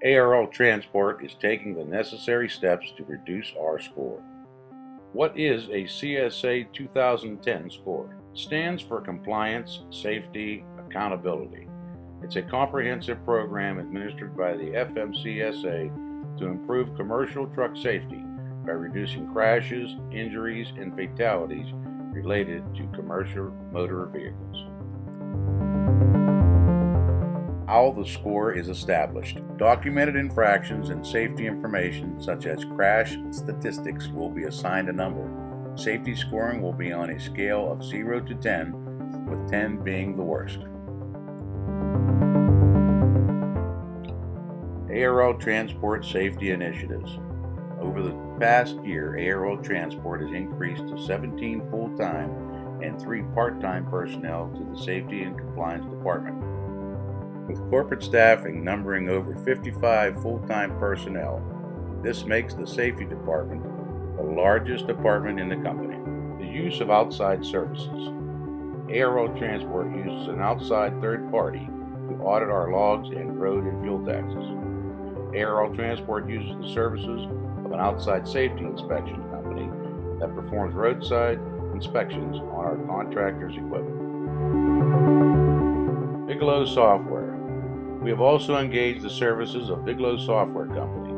ARL Transport is taking the necessary steps to reduce our score. What is a CSA 2010 score? It stands for Compliance, Safety, Accountability. It's a comprehensive program administered by the FMCSA to improve commercial truck safety by reducing crashes, injuries, and fatalities related to commercial motor vehicles. How the score is established. Documented infractions and safety information such as crash statistics will be assigned a number. Safety scoring will be on a scale of 0 to 10, with 10 being the worst. ARL Transport Safety Initiatives. Over the past year, ARL Transport has increased to 17 full-time and 3 part-time personnel to the Safety and Compliance Department. With corporate staffing numbering over 55 full-time personnel, this makes the Safety Department the largest department in the company. The use of outside services. ARL Transport uses an outside third party to audit our logs and road and fuel taxes. ARL Transport uses the services of an outside safety inspection company that performs roadside inspections on our contractors' equipment. Bigelow Software. We have also engaged the services of Bigelow Software Company.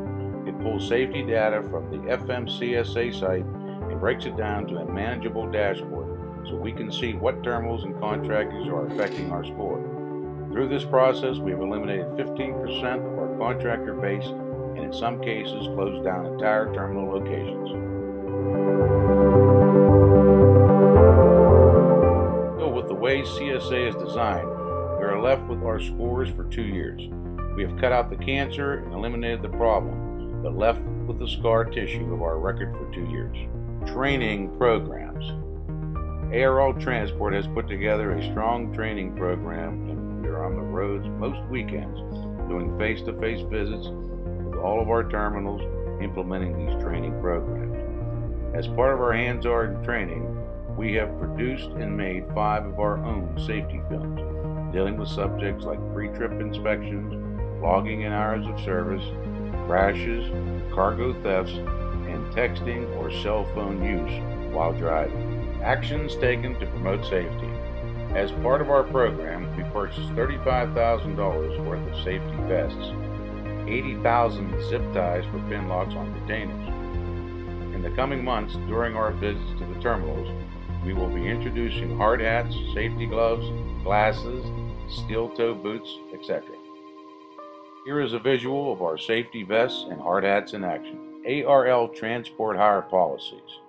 It pulls safety data from the FMCSA site and breaks it down to a manageable dashboard so we can see what terminals and contractors are affecting our score. Through this process, we have eliminated 15% of our contractor base and in some cases closed down entire terminal locations. So with the way CSA is designed, we are left with our scores for 2 years. We have cut out the cancer and eliminated the problem, but left with the scar tissue of our record for 2 years. Training programs. ARL Transport has put together a strong training program, and we are on the roads most weekends doing face-to-face visits with all of our terminals, implementing these training programs. As part of our hands-on training, we have produced and made 5 of our own safety films, dealing with subjects like pre-trip inspections, logging in hours of service, crashes, cargo thefts, and texting or cell phone use while driving. Actions taken to promote safety. As part of our program, we purchased $35,000 worth of safety vests, 80,000 zip ties for pin locks on containers. In the coming months, during our visits to the terminals, we will be introducing hard hats, safety gloves, glasses, steel-toe boots, etc. Here is a visual of our safety vests and hard hats in action. ARL Transport Hire Policies.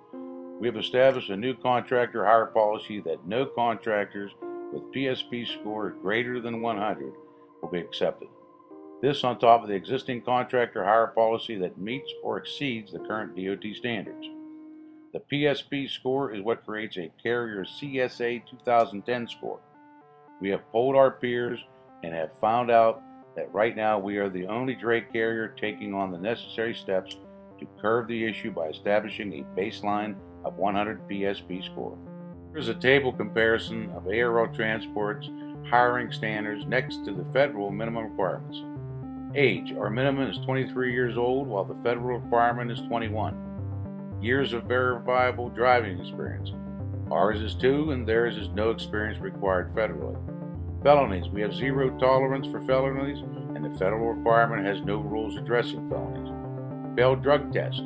We have established a new contractor hire policy that no contractors with PSP score greater than 100 will be accepted. This on top of the existing contractor hire policy that meets or exceeds the current DOT standards. The PSP score is what creates a carrier CSA 2010 score. We have polled our peers and have found out that right now we are the only dray carrier taking on the necessary steps to curb the issue by establishing a baseline of 100 PSP score. Here's a table comparison of ARL Transport's hiring standards next to the federal minimum requirements. Age. Our minimum is 23 years old while the federal requirement is 21. Years of verifiable driving experience. Ours is 2 and theirs is no experience required federally. Felonies. We have 0 tolerance for felonies and the federal requirement has no rules addressing felonies. Failed drug test.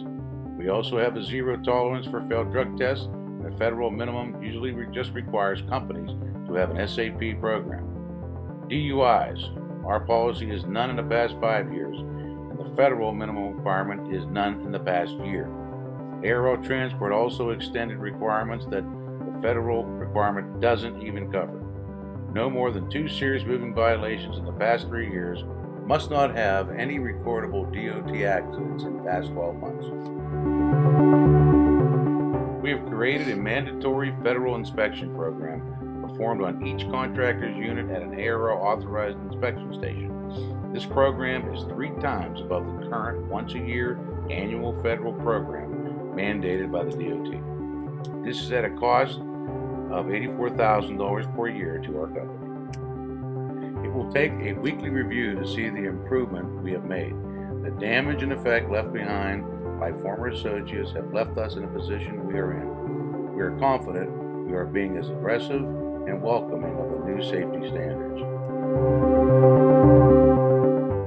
We also have a 0 tolerance for failed drug tests and the federal minimum usually just requires companies to have an SAP program. DUIs. Our policy is none in the past 5 years and the federal minimum requirement is none in the past year. ARL Transport also extended requirements that the federal requirement doesn't even cover. No more than 2 serious moving violations in the past 3 years, must not have any recordable DOT accidents in the past 12 months. We have created a mandatory federal inspection program performed on each contractor's unit at an ARL authorized inspection station. This program is 3 times above the current once-a-year annual federal program mandated by the DOT. This is at a cost of $84,000 per year to our company. It will We'll take a weekly review to see the improvement we have made. The damage and effect left behind by former associates have left us in a position we are in. We are confident we are being as aggressive and welcoming of the new safety standards.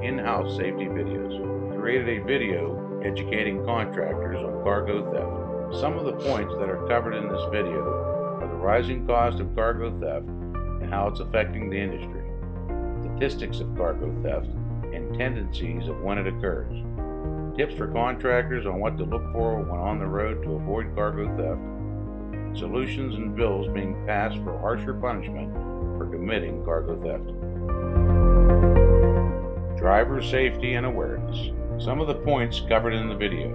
In-house safety videos. Created a video educating contractors on cargo theft. Some of the points that are covered in this video are the rising cost of cargo theft and how it's affecting the industry, statistics of cargo theft, and tendencies of when it occurs, tips for contractors on what to look for when on the road to avoid cargo theft, solutions and bills being passed for harsher punishment for committing cargo theft. Driver safety and awareness. Some of the points covered in the video.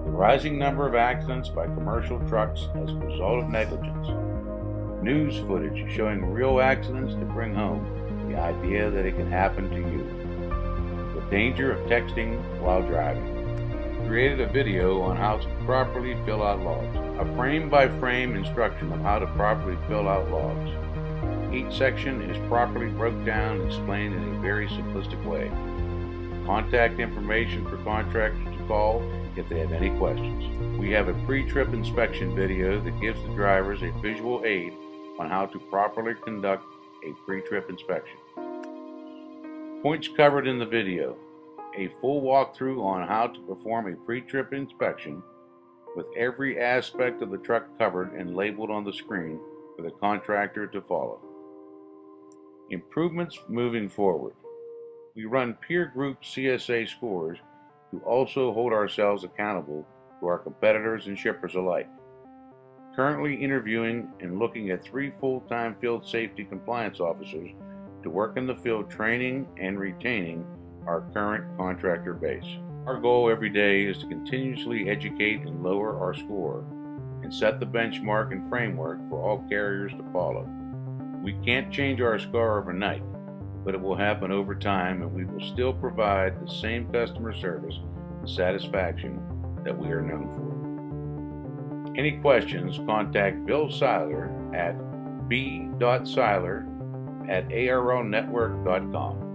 The rising number of accidents by commercial trucks as a result of negligence. News footage showing real accidents to bring home the idea that it can happen to you. The danger of texting while driving. Created a video on how to properly fill out logs. A frame-by-frame instruction of how to properly fill out logs. Each section is properly broke down and explained in a very simplistic way. Contact information for contractors to call if they have any questions. We have a pre-trip inspection video that gives the drivers a visual aid on how to properly conduct a pre-trip inspection. Points covered in the video. A full walkthrough on how to perform a pre-trip inspection with every aspect of the truck covered and labeled on the screen for the contractor to follow. Improvements moving forward. We run peer group CSA scores to also hold ourselves accountable to our competitors and shippers alike. Currently interviewing and looking at 3 full-time field safety compliance officers to work in the field training and retaining our current contractor base. Our goal every day is to continuously educate and lower our score and set the benchmark and framework for all carriers to follow. We can't change our score overnight, but it will happen over time, and we will still provide the same customer service and satisfaction that we are known for. Any questions, contact Bill Seiler at b.seiler@arlnetwork.com.